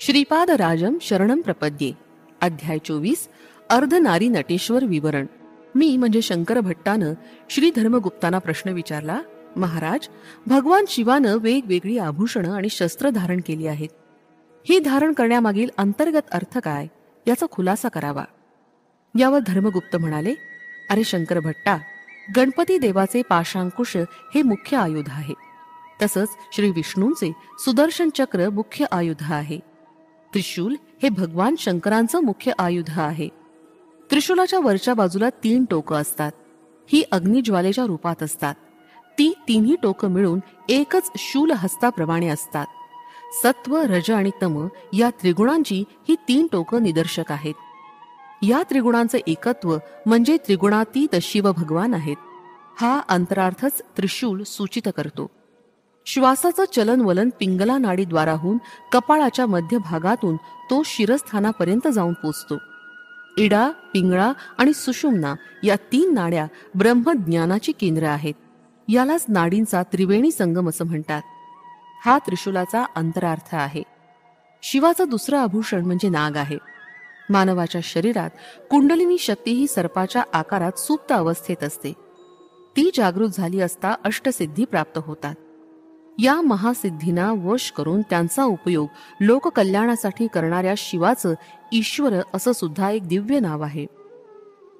श्रीपाद राजम शरणम प्रपद्ये. अध्याय 24. अर्धनारी नटेश्वर विवरण. मी म्हणजे शंकर भट्टानं श्री धर्मगुप्तांना प्रश्न विचारला, महाराज, भगवान शिवानं वेगवेगळी आभूषणं आणि शस्त्र धारण केली आहेत. ही धारण करण्यामागील अंतर्गत अर्थ काय याचा खुलासा करावा. यावर धर्मगुप्त म्हणाले, अरे शंकर भट्टा, गणपती देवाचे पाशांकुश हे मुख्य आयुध आहे. तसंच श्री विष्णूंचे सुदर्शन चक्र मुख्य आयुध आहे. त्रिशूल हे भगवान शंकरांचं मुख्य आयुध आहे. त्रिशूलाच्या वरच्या बाजूला 3 टोकं असतात. ही अग्निज्वालेच्या रूपात असतात. ती तिन्ही टोकं मिळून एकच शूल हस्ताप्रमाणे असतात. सत्व, रज आणि तम या त्रिगुणांची ही 3 टोकं निदर्शक आहेत. या त्रिगुणांचे एकत्व म्हणजे त्रिगुणातीत शिव भगवान आहेत. हा अंतरार्थच त्रिशूल सूचित करतो. श्वासाचं चलनवलन पिंगला नाडीद्वाराहून कपाळाच्या मध्यभागातून तो शिरस्थानापर्यंत जाऊन पोचतो. इडा, पिंगळा आणि सुषुम्ना या 3 नाड्या ब्रह्मज्ञानाची केंद्र आहेत. यालाच नाडींचा त्रिवेणी संगम असं म्हणतात. हा त्रिशूलाचा अंतरार्थ आहे. शिवाचं दुसरं आभूषण म्हणजे नाग आहे. मानवाच्या शरीरात कुंडलिनी शक्ती ही सर्पाच्या आकारात सुप्त अवस्थेत असते. ती जागृत झाली असता अष्टसिद्धी प्राप्त होतात. या महासिद्धींना वश करून त्यांचा उपयोग लोककल्याणासाठी करणाऱ्या शिवाचं ईश्वर असं सुद्धा एक दिव्य नाव आहे.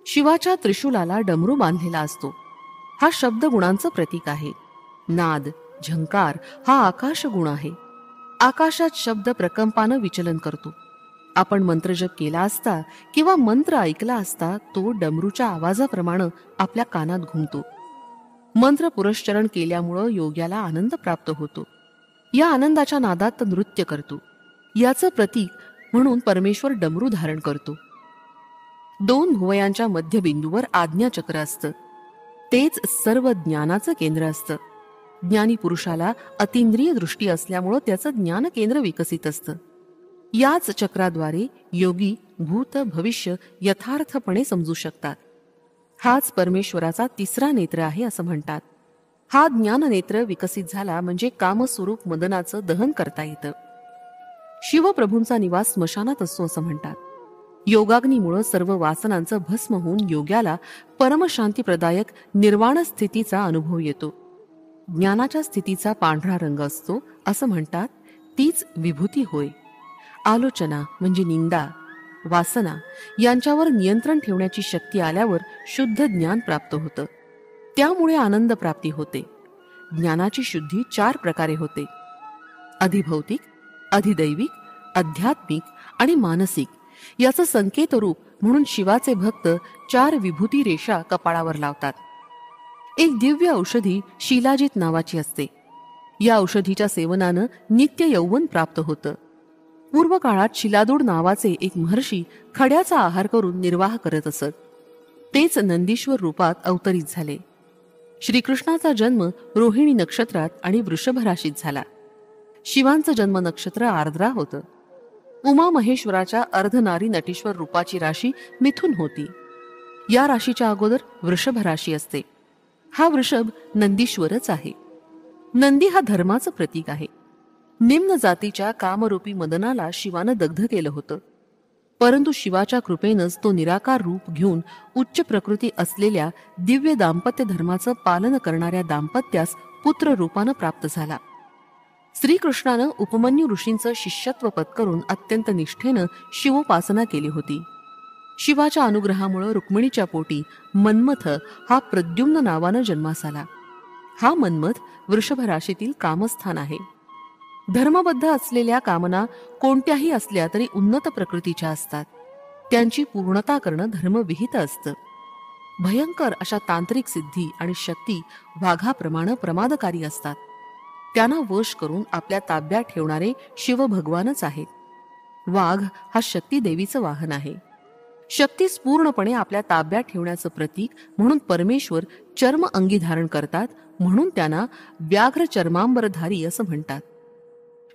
शिवाच्या त्रिशूलाला डमरू बांधलेला असतो. हा शब्द गुणांचं प्रतीक आहे. नाद, झंकार हा आकाश गुण आहे. आकाशात शब्द प्रकंपानं विचलन करतो. आपण मंत्रजप केला असता किंवा मंत्र ऐकला असता तो डमरूच्या आवाजाप्रमाणे आपल्या कानात घुमतो. मंत्र पुरश्चरण केल्यामुळं योग्याला आनंद प्राप्त होतो. या आनंदाच्या नादात नृत्य करतो. याचं प्रतीक म्हणून परमेश्वर डमरू धारण करतो. 2 भुवयांच्या मध्यबिंदूवर आज्ञाचक्र असतं. तेच सर्व ज्ञानाचं केंद्र असतं. ज्ञानी पुरुषाला अतिंद्रिय दृष्टी असल्यामुळं त्याचं ज्ञान केंद्र विकसित असतं. याच चक्राद्वारे योगी भूत भविष्य यथार्थपणे समजू शकतात. हाच परमेश्वराचा 3रा नेत्र आहे असं म्हणतात. हा ज्ञाननेत्र विकसित झाला म्हणजे कामस्वरूप मदनाचं दहन करता येतं. शिवप्रभूंचा निवास स्मशानात असतो असं म्हणतात. योगाग्नीमुळे सर्व वासनांचं भस्म होऊन योग्याला परमशांतीप्रदायक निर्वाण स्थितीचा अनुभव येतो. ज्ञानाच्या स्थितीचा पांढरा रंग असतो असं म्हणतात. तीच विभूती होय. आलोचना म्हणजे निंदा, वासना यांच्यावर नियंत्रण ठेवण्याची शक्ती आल्यावर शुद्ध ज्ञान प्राप्त होतं. त्यामुळे आनंद प्राप्ती होते. ज्ञानाची शुद्धी 4 प्रकारे होते: अधिभौतिक, अधिदैविक, आध्यात्मिक आणि मानसिक. याचं संकेत रूप म्हणून शिवाचे भक्त 4 विभूती रेषा कपाळावर लावतात. एक दिव्य औषधी शिलाजित नावाची असते. या औषधीच्या सेवनानं नित्य यौवन प्राप्त होतं. पूर्व काळात शिलादूड नावाचे एक महर्षी खड्याचा आहार करून निर्वाह करत असत. तेच नंदीश्वर रूपात अवतरित झाले. श्रीकृष्णाचा जन्म रोहिणी नक्षत्रात आणि वृषभ राशीत झाला. शिवांचं जन्म नक्षत्र आर्द्रा होतं. उमा महेश्वराच्या अर्धनारी नटेश्वर रूपाची राशी मिथुन होती. या राशीच्या अगोदर वृषभ राशी असते. हा वृषभ नंदीश्वरच आहे. नंदी हा धर्माचं प्रतीक आहे. निम्न जातीच्या कामरूपी मदनाला शिवानं दग्ध केलं होतं. परंतु शिवाच्या कृपेनंच तो निराकार रूप घेऊन उच्च प्रकृती असलेल्या दिव्य दाम्पत्य धर्माचं पालन करणाऱ्या दाम्पत्यास पुत्र रूपानं प्राप्त झाला. श्रीकृष्णानं उपमन्यू ऋषींचं शिष्यत्व पत्करून अत्यंत निष्ठेनं शिवोपासना केली होती. शिवाच्या अनुग्रहामुळे रुक्मिणीच्या पोटी मन्मथ हा प्रद्युम्न नावानं जन्मास आला. हा मन्मथ वृषभ राशीतील कामस्थान आहे. धर्मबद्ध असलेल्या कामना कोणत्याही असल्या तरी उन्नत प्रकृतीच्या असतात. त्यांची पूर्णता करणं धर्मविहित असतं. भयंकर अशा तांत्रिक सिद्धी आणि शक्ती वाघाप्रमाणे प्रमादकारी असतात. त्यांना वश करून आपल्या ताब्यात ठेवणारे शिव भगवानच आहेत. वाघ हा शक्ती देवीचं वाहन आहे. शक्तीस पूर्णपणे आपल्या ताब्यात ठेवण्याचं प्रतीक म्हणून परमेश्वर चर्म अंगी धारण करतात. म्हणून त्यांना व्याघ्र चर्मांबरधारी असं म्हणतात.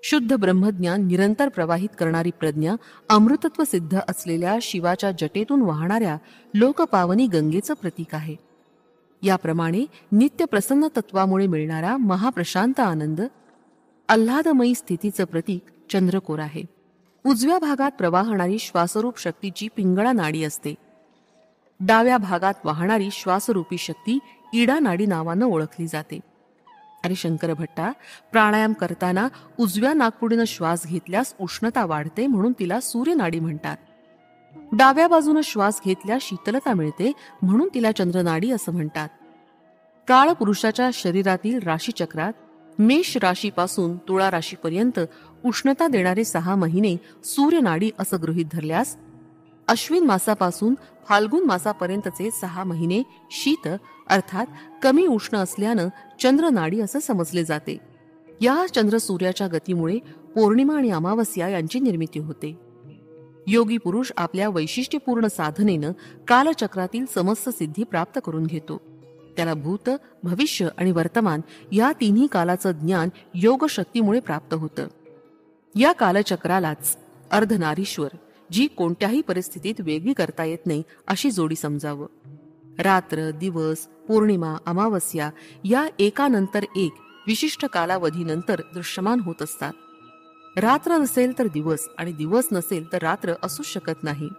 शुद्ध ब्रह्मज्ञान निरंतर प्रवाहित करणारी प्रज्ञा अमृतत्व सिद्ध असलेल्या शिवाच्या जटेतून वाहणाऱ्या लोकपावनी गंगेचं प्रतीक आहे. याप्रमाणे नित्य प्रसन्न तत्वामुळे मिळणारा महाप्रशांत आनंद, आल्हादमयी स्थितीचं प्रतीक चंद्रकोर आहे. उजव्या भागात प्रवाहणारी श्वासरूप शक्तीची पिंगळा नाडी असते. डाव्या भागात वाहणारी श्वासरूपी शक्ती इडा नाडी नावानं ओळखली जाते. आणि शंकर भट्टा, प्राणायाम करताना उजव्या नाकपुडीनं श्वास घेतल्यास उष्णता वाढते म्हणून तिला सूर्यनाडी म्हणतात. डाव्या बाजूनं श्वास घेतल्यास शीतलता मिळते म्हणून तिला चंद्रनाडी असं म्हणतात. काळ पुरुषाच्या शरीरातील राशीचक्रात मेष राशीपासून तुळा राशीपर्यंत उष्णता देणारे 6 महिने सूर्यनाडी असं गृहीत धरल्यास अश्विन मासापासून फाल्गुन मासापर्यंतचे 6 महिने शीत अर्थात कमी उष्ण असल्यानं चंद्रनाडी असं समजले जाते. या चंद्र सूर्याच्या गतीमुळे पौर्णिमा आणि अमावस्या यांची निर्मिती होते. योगी पुरुष आपल्या वैशिष्ट्यपूर्ण साधनेनं कालचक्रातील समस्त सिद्धी प्राप्त करून घेतो. त्याला भूत, भविष्य आणि वर्तमान या तिन्ही कालाचं ज्ञान योग शक्तीमुळे प्राप्त होतं. या कालचक्रालाच अर्धनारीश्वर, जी कोणत्याही परिस्थितीत वेगळी करता येत नाही अशी जोडी समजावं. रात्र, दिवस, पौर्णिमा, अमावस्या या एकानंतर एक विशिष्ट कालावधीनंतर दृश्यमान होत असतात. रात्र नसेल तर दिवस आणि दिवस नसेल तर रात्र असू शकत नाही.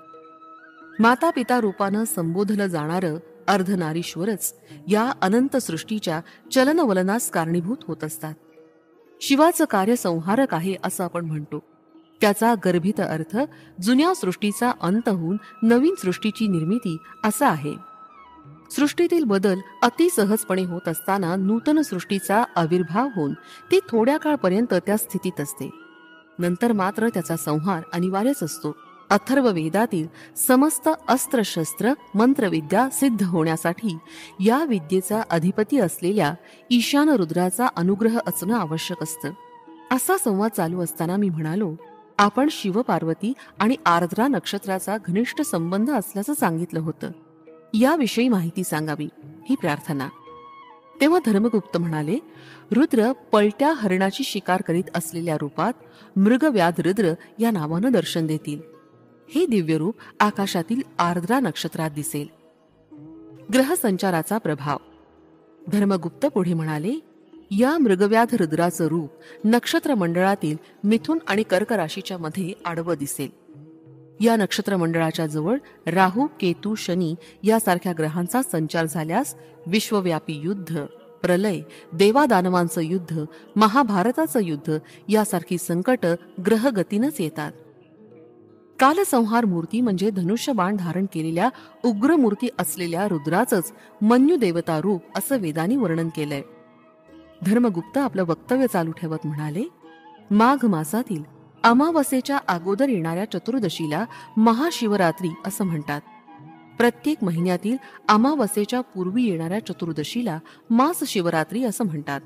माता पिता रूपानं संबोधलं जाणारं अर्धनारीश्वरच या अनंत सृष्टीच्या चलनवलनास कारणीभूत होत असतात. शिवाचं कार्य संहारक आहे असं आपण म्हणतो. त्याचा गर्भित अर्थ जुन्या सृष्टीचा अंत होऊन नवीन सृष्टीची निर्मिती असा आहे. सृष्टीतील बदल अतिसहजपणे होत असताना नूतन सृष्टीचा आविर्भाव होऊन ती थोड्या काळपर्यंत त्या स्थितीत असते. नंतर मात्र त्याचा संहार अनिवार्यच असतो. अथर्व वेदातील समस्त अस्त्रशस्त्र मंत्रविद्या सिद्ध होण्यासाठी या विद्येचा अधिपती असलेल्या ईशान रुद्राचा अनुग्रह असणं आवश्यक असतं. असा संवाद चालू असताना मी म्हणालो, आपण शिवपार्वती आणि आर्द्रा नक्षत्राचा घनिष्ठ संबंध असल्याचं सांगितलं होतं. याविषयी माहिती सांगावी ही प्रार्थना. तेव्हा धर्मगुप्त म्हणाले, रुद्र पलट्या हरणाची शिकार करीत असलेल्या रूपात मृगव्याध रुद्र या नावानं दर्शन देतील. हे दिव्य रूप आकाशातील आर्द्रा नक्षत्रात दिसेल. ग्रह संचाराचा प्रभाव. धर्मगुप्त पुढे म्हणाले, या मृगव्याध रुद्राचं रूप नक्षत्र मंडळातील मिथुन आणि कर्क राशीच्या मध्ये आडवं दिसेल. या नक्षत्र मंडळाच्या जवळ राहू, केतू, शनी यासारख्या ग्रहांचा संचार झाल्यास विश्वव्यापी युद्ध, प्रलय, देवादानवांचं युद्ध, महाभारताचं युद्ध यासारखी संकट ग्रहगतीनच येतात. कालसंहार मूर्ती म्हणजे धनुष्यबाण धारण केलेल्या उग्र मूर्ती असलेल्या रुद्राचंच मन्यू देवता रूप असं वेदांनी वर्णन केलंय. धर्मगुप्त आपलं वक्तव्य चालू ठेवत म्हणाले, माघ मासातील अमावस्येच्या अगोदर येणाऱ्या चतुर्दशीला महाशिवरात्री असं म्हणतात. प्रत्येक महिन्यातील अमावस्येच्या पूर्वी येणाऱ्या चतुर्दशीला मास शिवरात्री असं म्हणतात.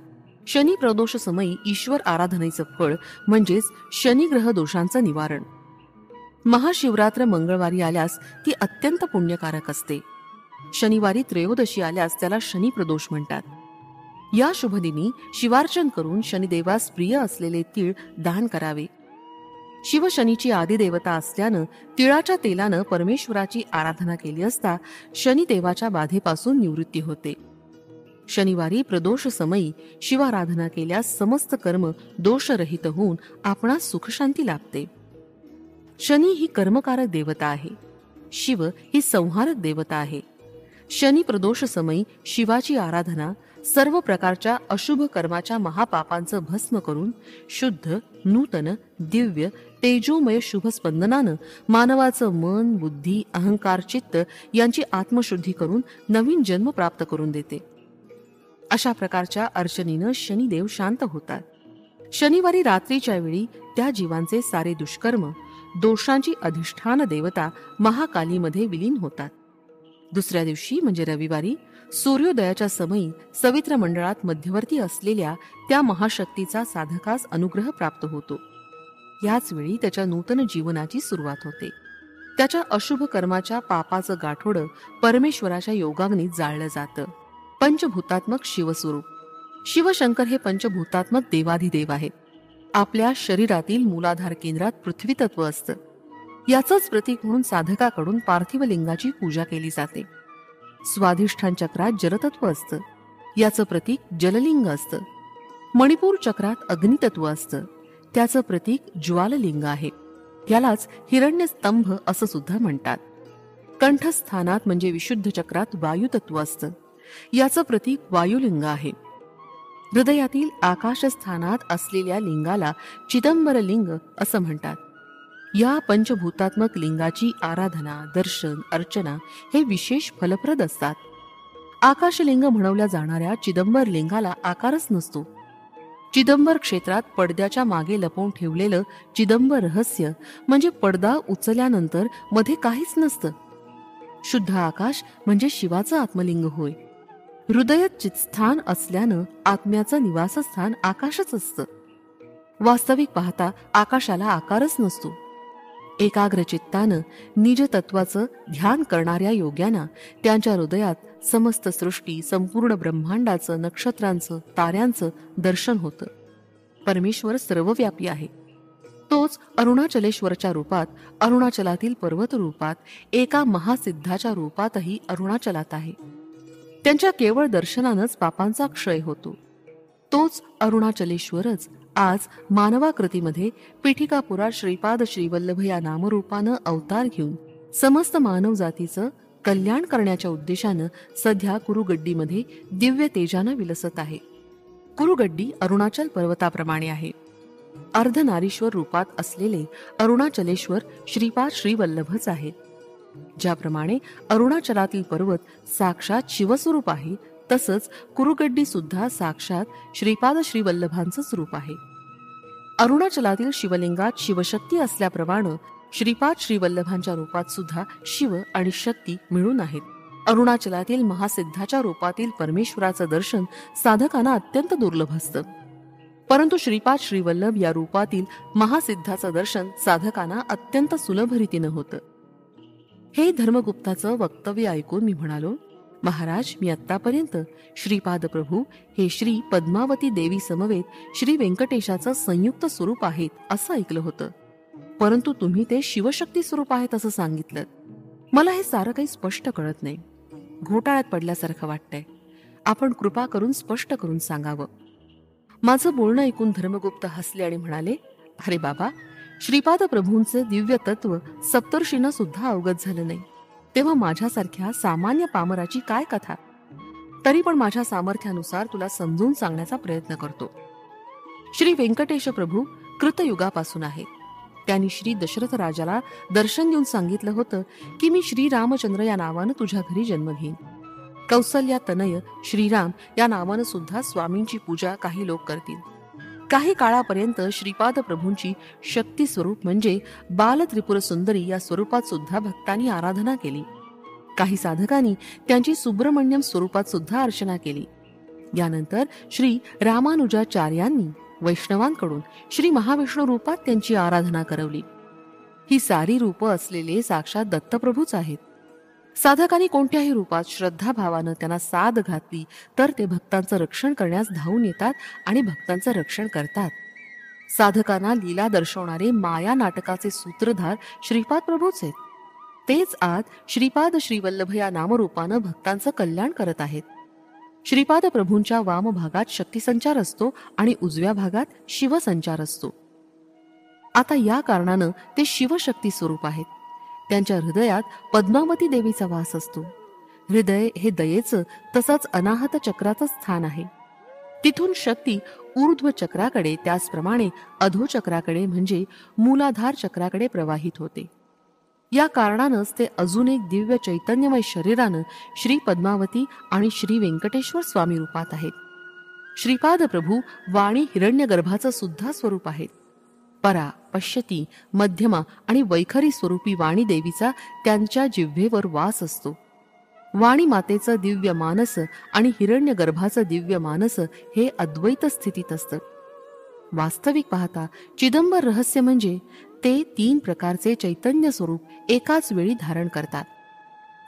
शनी प्रदोष समयी ईश्वर आराधनेचं फळ म्हणजेच शनिग्रह दोषांचं निवारण. महाशिवरात्र मंगळवारी आल्यास ती अत्यंत पुण्यकारक असते. शनिवारी त्रयोदशी आल्यास त्याला शनी प्रदोष म्हणतात. या शुभदिनी शिवार्चन करून शनिदेवास प्रिय असलेले तीळ दान करावे. शिवशनीची आदिदेवता असल्यानं तिळाच्या तेलानं परमेश्वराची आराधना केली असता शनिदेवाच्या बाधेपासून निवृत्ती होते. शनिवारी प्रदोष समयी शिवाराधना केल्यास समस्त कर्म दोषरहित होऊन आपणास सुखशांती लाभते. शनी ही कर्मकारक देवता आहे. शिव ही संहारक देवता आहे. शनी प्रदोष समयी शिवाची आराधना सर्व प्रकारच्या अशुभ कर्माच्या महापापांचं भस्म करून शुद्ध, नूतन, दिव्य, तेजोमय शुभ स्पंदनानं मानवाचं मन, बुद्धी, अहंकार, चित्त यांची आत्मशुद्धी करून नवीन जन्म प्राप्त करून देते. अशा प्रकारच्या अर्चनेनं शनिदेव शांत होतात. शनिवारी रात्रीच्या वेळी त्या जीवांचे सारे दुष्कर्म, दोषांची अधिष्ठान देवता महाकालीमध्ये विलीन होतात. दुसऱ्या दिवशी म्हणजे रविवारी सूर्योदयाच्या समयी सवित्र मंडळात मध्यवर्ती असलेल्या त्या महाशक्तीचा साधकास अनुग्रह प्राप्त होतो. याच वेळी त्याच्या नूतन जीवनाची सुरुवात होते. त्याच्या अशुभ कर्माच्या पापाचं गाठोडं परमेश्वराच्या योगाग्नीत जाळलं जातं. पंचभूतात्मक शिवस्वरूप. शिवशंकर हे पंचभूतात्मक देवाधिदेव आहेत. आपल्या शरीरातील मूलाधार केंद्रात पृथ्वी तत्व असतं. याचंच प्रतीक म्हणून साधकाकडून पार्थिव लिंगाची पूजा केली जाते. स्वाधिष्ठान चक्रात जलतत्व असतं. याचं प्रतीक जललिंग असतं. मणिपूर चक्रात अग्नितत्व असतं. त्याचं प्रतीक ज्वाललिंग आहे. यालाच हिरण्यस्तंभ असं सुद्धा म्हणतात. कंठस्थानात म्हणजे विशुद्ध चक्रात वायुतत्व असतं. याचं प्रतीक वायुलिंग आहे. हृदयातील आकाशस्थानात असलेल्या लिंगाला चिदंबर लिंग असं म्हणतात. या पंचभूतात्मक लिंगाची आराधना, दर्शन, अर्चना हे विशेष फलप्रद असतात. आकाशलिंग म्हणवल्या जाणाऱ्या चिदंबर लिंगाला आकारच नसतो. चिदंबर क्षेत्रात पडद्याच्या मागे लपवून ठेवलेलं चिदंबर रहस्य म्हणजे पडदा उचलल्यानंतर मध्ये काहीच नसतं. शुद्ध आकाश म्हणजे शिवाचं आत्मलिंग होय. हृदयात चित्स्थान असल्यानं आत्म्याचं निवासस्थान आकाशच असतं. वास्तविक पाहता आकाशाला आकारच नसतो. एकाग्र चित्तानं निज तत्वाचं ध्यान करणाऱ्या योग्यांना त्यांच्या हृदयात समस्त सृष्टी, संपूर्ण ब्रह्मांडाचं, नक्षत्रांचं, ताऱ्यांचं दर्शन होतं. परमेश्वर सर्वव्यापी आहे. तोच अरुणाचलेश्वरच्या रूपात, अरुणाचलातील पर्वत रूपात, एका महासिद्धाच्या रूपातही अरुणाचलात आहे. त्यांच्या केवळ दर्शनानंच पापांचा क्षय होतो. तोच अरुणाचलेश्वरच आज मानवाकृतीमध्ये पीठिकापुरात श्रीपाद श्रीवल्लभ या नामरूपानं अवतार घेऊन समस्त मानव जातीचं कल्याण करण्याच्या उद्देशानं सध्या कुरुगड्डीमध्ये दिव्य तेजानं विलसत आहे. कुरुगड्डी अरुणाचल पर्वताप्रमाणे आहे. अर्धनारीश्वर रूपात असलेले अरुणाचलेश्वर श्रीपाद श्रीवल्लभच आहेत. ज्याप्रमाणे अरुणाचलातील पर्वत साक्षात शिवस्वरूप आहे, तसंच कुरुगड्डी सुद्धा साक्षात श्रीपाद श्रीवल्लभांचंच रूप आहे. अरुणाचलातील शिवलिंगात शिवशक्ती असल्याप्रमाणे श्रीपाद श्रीवल्लभांच्या रूपात सुद्धा शिव आणि शक्ती मिळून आहेत. अरुणाचलातील महासिद्धाच्या रूपातील परमेश्वराचं दर्शन साधकांना अत्यंत दुर्लभ असतं. परंतु श्रीपाद श्रीवल्लभ या रूपातील महासिद्धाचं दर्शन साधकांना अत्यंत सुलभ रीतीनं होतं. हे धर्मगुप्ताचं वक्तव्य ऐकून मी म्हणालो, महाराज, मी आत्तापर्यंत श्रीपाद प्रभू हे श्री पद्मावती देवी समवेत श्री व्यंकटेशाचं संयुक्त स्वरूप आहेत असं ऐकलं होतं. परंतु तुम्ही ते शिवशक्ती स्वरूप आहेत असं सांगितलं. मला हे सारं काही स्पष्ट कळत नाही. घोटाळ्यात पडल्यासारखं वाटतंय. आपण कृपा करून स्पष्ट करून सांगावं. माझं बोलणं ऐकून धर्मगुप्त हसले आणि म्हणाले, अरे बाबा, श्रीपाद प्रभूंचे दिव्य तत्व सप्तर्षींना सुद्धा अवगत झालं नाही, तेव्हा माझ्यासारख्या सामान्य पामराची काय कथा. तरी पण माझ्या सामर्थ्यानुसार तुला समजून सांगण्याचा प्रयत्न करतो. श्री व्यंकटेश प्रभू कृतयुगापासून आहेत. त्यांनी श्री दशरथ राजाला दर्शन देऊन सांगितलं होतं की मी श्री रामचंद्र या नावानं तुझ्या घरी जन्म घेईन. कौसल्या तनय श्रीराम या नावानं सुद्धा स्वामींची पूजा काही लोक करतील. काही काळापर्यंत श्रीपाद प्रभूंची शक्ती स्वरूप म्हणजे बाल त्रिपुर सुंदरी या स्वरूपात सुद्धा भक्तांनी आराधना केली. काही साधकांनी त्यांची सुब्रमण्यम स्वरूपात सुद्धा अर्चना केली. यानंतर श्री रामानुजाचार्यांनी वैष्णवांकडून श्री महाविष्णू रूपात त्यांची आराधना करवली. ही सारी रूपं असलेले साक्षात दत्तप्रभूच आहेत. साधकांनी कोणत्याही रूपात श्रद्धाभावानं त्यांना साद घातली तर ते भक्तांचं रक्षण करण्यास धावून येतात आणि भक्तांचं रक्षण करतात. साधकांना लीला दर्शवणारे माया नाटकाचे सूत्रधार श्रीपाद प्रभूच आहेत. तेच आज श्रीपाद श्रीवल्लभ या नामरूपानं भक्तांचं कल्याण करत आहेत. श्रीपाद प्रभूंच्या वाम भागात शक्तिसंचार असतो आणि उजव्या भागात शिवसंचार असतो. आता या कारणानं ते शिवशक्ती स्वरूप आहेत. त्यांच्या हृदयात पद्मावती देवीचा वास असतो. हृदय हे दयेचं तसंच अनाहत चक्राचं स्थान आहे. तिथून शक्ती ऊर्ध्व चक्राकडे, त्याचप्रमाणे अधोचक्राकडे म्हणजे मूलाधार चक्राकडे प्रवाहित होते. या कारणानंच ते अजून एक दिव्य चैतन्यमय शरीरानं श्री पद्मावती आणि श्री व्यंकटेश्वर स्वामी रूपात आहेत. श्रीपाद प्रभू वाणी हिरण्यगर्भाचं सुद्धा स्वरूप आहेत. परा, पश्यती, मध्यमा आणि वैखरी स्वरूपी वाणी देवीचा त्यांच्या जिव्हेवर वास असतो. वाणी मातेचं दिव्य मानस आणि हिरण्यगर्भाचं दिव्य मानस हे अद्वैत स्थितीत असतं. वास्तविक पाहता चिदंबर रहस्य म्हणजे ते 3 प्रकारचे चैतन्य स्वरूप एकाच वेळी धारण करतात.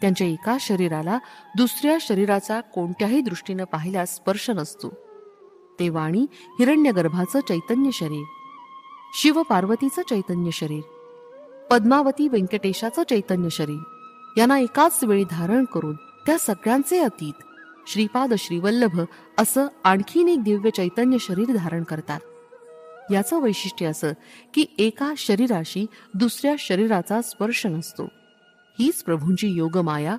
त्यांच्या एका शरीराला दुसऱ्या शरीराचा कोणत्याही दृष्टीनं पाहिल्यास स्पर्श नसतो. ते वाणी हिरण्यगर्भाचं चैतन्य शरीर, शिव पार्वतीचं चैतन्य शरीर, पद्मावती व्यंकटेशाचं चैतन्य शरीर यांना एकाच वेळी धारण करून त्या सगळ्यांचे अतीत श्रीपाद श्रीवल्लभ असं आणखीन एक दिव्य चैतन्य शरीर धारण करतात. याचं वैशिष्ट्य असं की एका शरीराशी दुसऱ्या शरीराचा स्पर्श नसतो. हीच प्रभूंची योगमाया,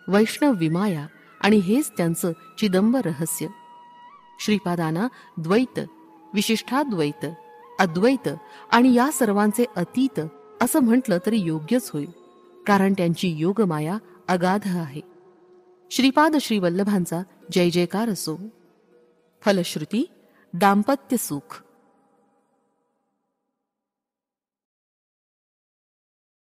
वैष्णव विमाया आणि हेच त्यांचं चिदंब रहस्य. श्रीपादांना द्वैत, विशिष्टाद्वैत, अद्वैत आणि या सर्वांचे अतीत असं म्हटलं तरी योग्यच होईल, कारण त्यांची योगमाया अगाध आहे. श्रीपाद श्रीवल्लभांचा जय जयकार असो. फलश्रुती दाम्पत्य सुख.